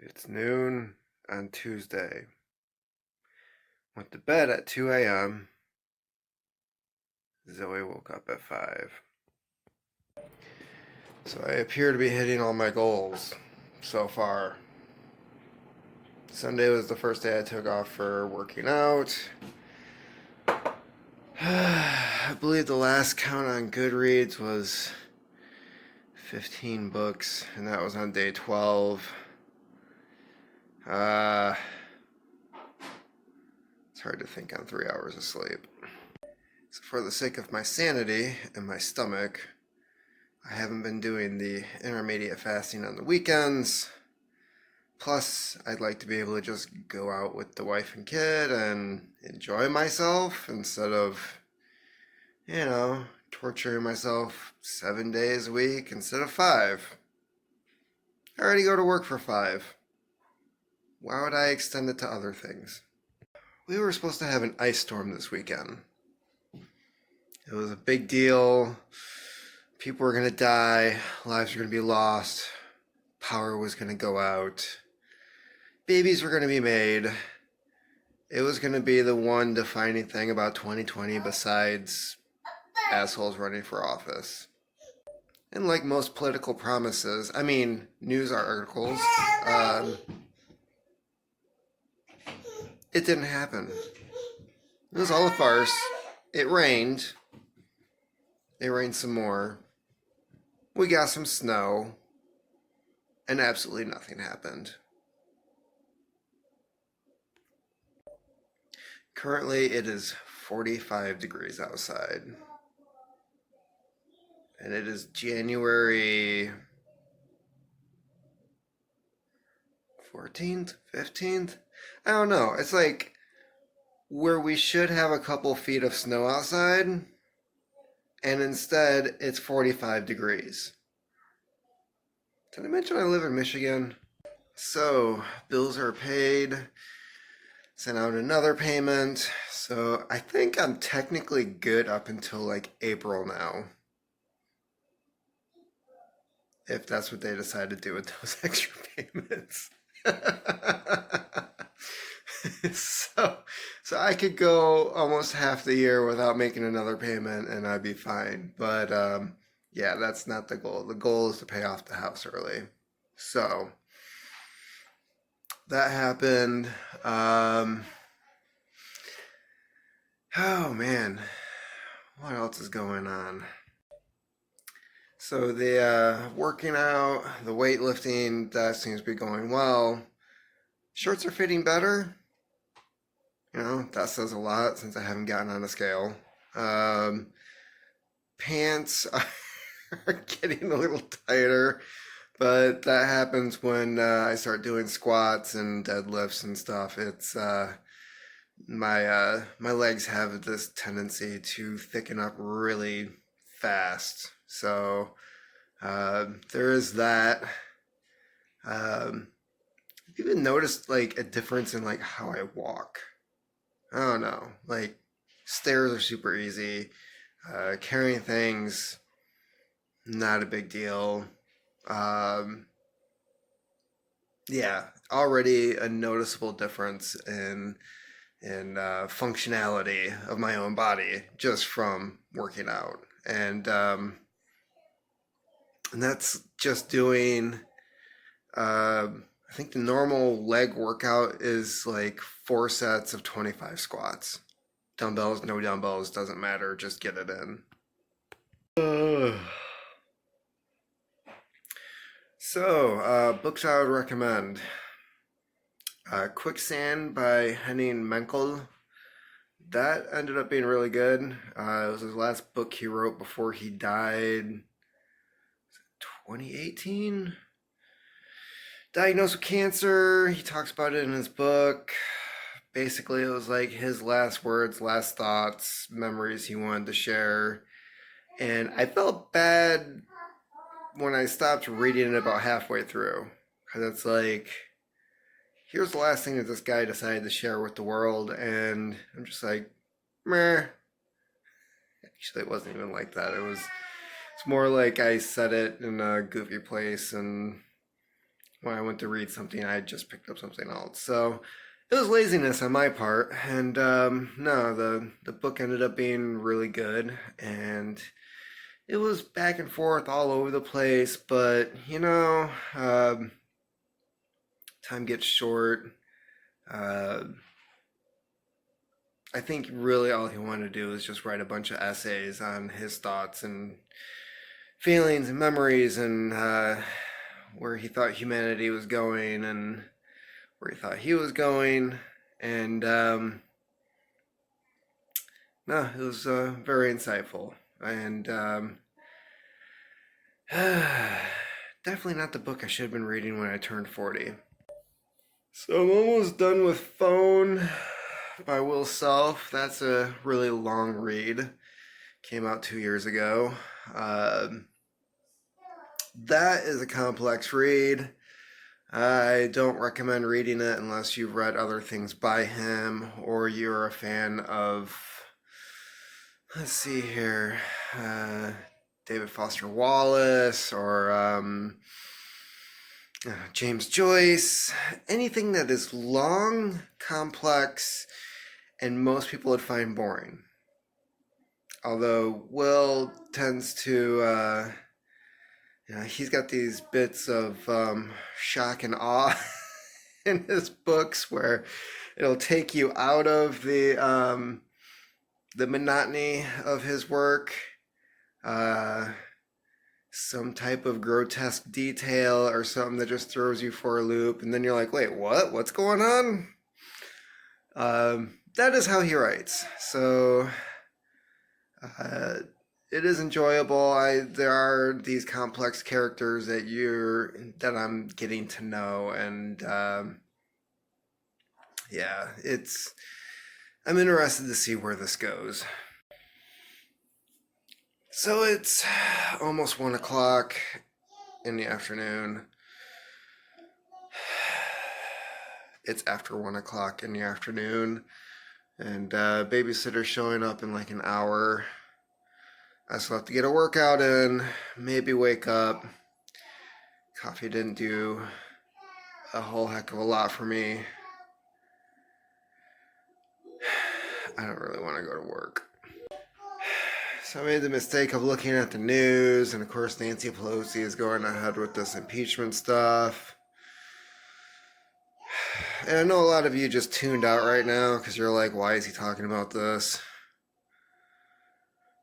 It's noon on Tuesday. Went to bed at 2 a.m. Zoe woke up at 5. So I appear to be hitting all my goals so far. Sunday was the first day I took off for working out. I believe the last count on Goodreads was 15 books, and that was on day 12. It's hard to think on 3 hours of sleep. So for the sake of my sanity and my stomach, I haven't been doing the intermediate fasting on the weekends. Plus, I'd like to be able to just go out with the wife and kid and enjoy myself instead of, torturing myself 7 days a week instead of 5. I already go to work for 5. Why would I extend it to other things? We were supposed to have an ice storm this weekend. It was a big deal. People were going to die. Lives were going to be lost. Power was going to go out. Babies were going to be made. It was going to be the one defining thing about 2020 besides assholes running for office. And like most political promises, news articles, it didn't happen. It was all a farce. It rained. It rained some more. We got some snow. And absolutely nothing happened. Currently, it is 45 degrees outside. And it is January 14th, 15th? I don't know. It's like where we should have a couple feet of snow outside, and instead it's 45 degrees. Did I mention I live in Michigan? So, bills are paid. Sent out another payment. So, I think I'm technically good up until like April now. If that's what they decide to do with those extra payments. so so I could go almost half the year without making another payment and I'd be fine. But yeah, that's not the goal. The goal is to pay off the house early. So that happened. Oh man, what else is going on? So the working out, the weightlifting, that seems to be going well. Shirts are fitting better. That says a lot since I haven't gotten on a scale. Pants are getting a little tighter, but that happens when I start doing squats and deadlifts and stuff. It's my legs have this tendency to thicken up really fast. So there is that. I've even noticed like a difference in like how I walk. I don't know. Like stairs are super easy. Carrying things, not a big deal. Um, yeah, already a noticeable difference in functionality of my own body just from working out, and that's just doing. I think the normal leg workout is like 4 sets of 25 squats. Dumbbells, no dumbbells, doesn't matter. Just get it in. So, books I would recommend. Quicksand by Henning Menkel. That ended up being really good. It was his last book he wrote before he died. 2018? Diagnosed with cancer. He talks about it in his book. Basically, it was like his last words, last thoughts, memories he wanted to share. And I felt bad when I stopped reading it about halfway through. Because it's like, here's the last thing that this guy decided to share with the world. And I'm just like, meh. Actually, it wasn't even like that. It's more like I said it in a goofy place and when I went to read something, I just picked up something else. So it was laziness on my part, and no, the book ended up being really good, and it was back and forth all over the place. But time gets short. Uh, I think really all he wanted to do was just write a bunch of essays on his thoughts and feelings and memories and where he thought humanity was going and where he thought he was going. And no, it was very insightful. And definitely not the book I should have been reading when I turned 40. So I'm almost done with Phone by Will Self. That's a really long read. Came out 2 years ago. That is a complex read. I don't recommend reading it unless you've read other things by him or you're a fan of, let's see here, David Foster Wallace or James Joyce. Anything that is long, complex, and most people would find boring. Although Will tends to, he's got these bits of shock and awe in his books where it'll take you out of the monotony of his work. Some type of grotesque detail or something that just throws you for a loop, and then you're like, wait, what? What's going on? That is how he writes. So it is enjoyable. There are these complex characters that I'm getting to know, and yeah, I'm interested to see where this goes. So it's almost 1 o'clock in the afternoon. It's after 1 o'clock in the afternoon, and babysitter's showing up in like an hour. I still have to get a workout in, maybe wake up. Coffee didn't do a whole heck of a lot for me. I don't really want to go to work. So I made the mistake of looking at the news, and of course Nancy Pelosi is going ahead with this impeachment stuff. And I know a lot of you just tuned out right now because you're like, why is he talking about this?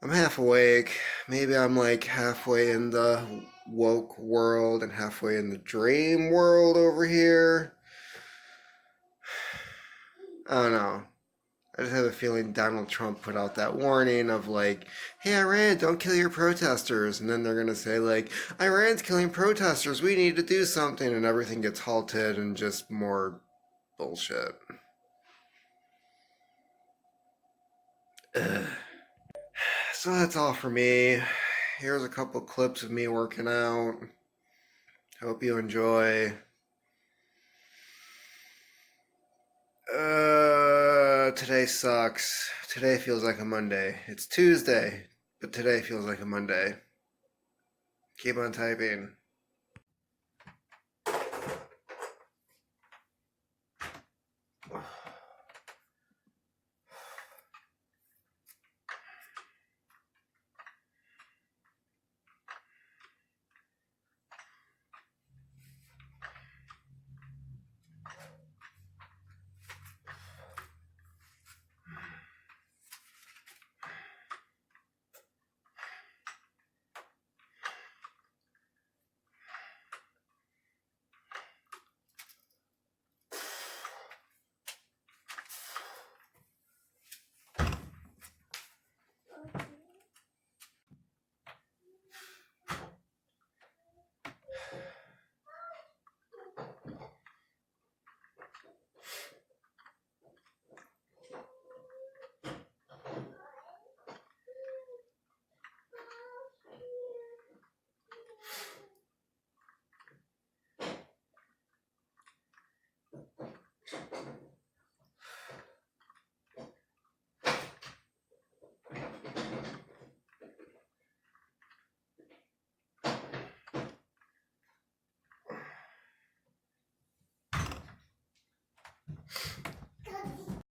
I'm half awake. Maybe I'm like halfway in the woke world and halfway in the dream world over here. I don't know. I just have a feeling Donald Trump put out that warning of like, hey, Iran, don't kill your protesters. And then they're going to say like, Iran's killing protesters. We need to do something. And everything gets halted and just more bullshit. Ugh. So that's all for me. Here's a couple clips of me working out. Hope you enjoy. Today sucks. Today feels like a Monday. It's Tuesday, but today feels like a Monday. Keep on typing.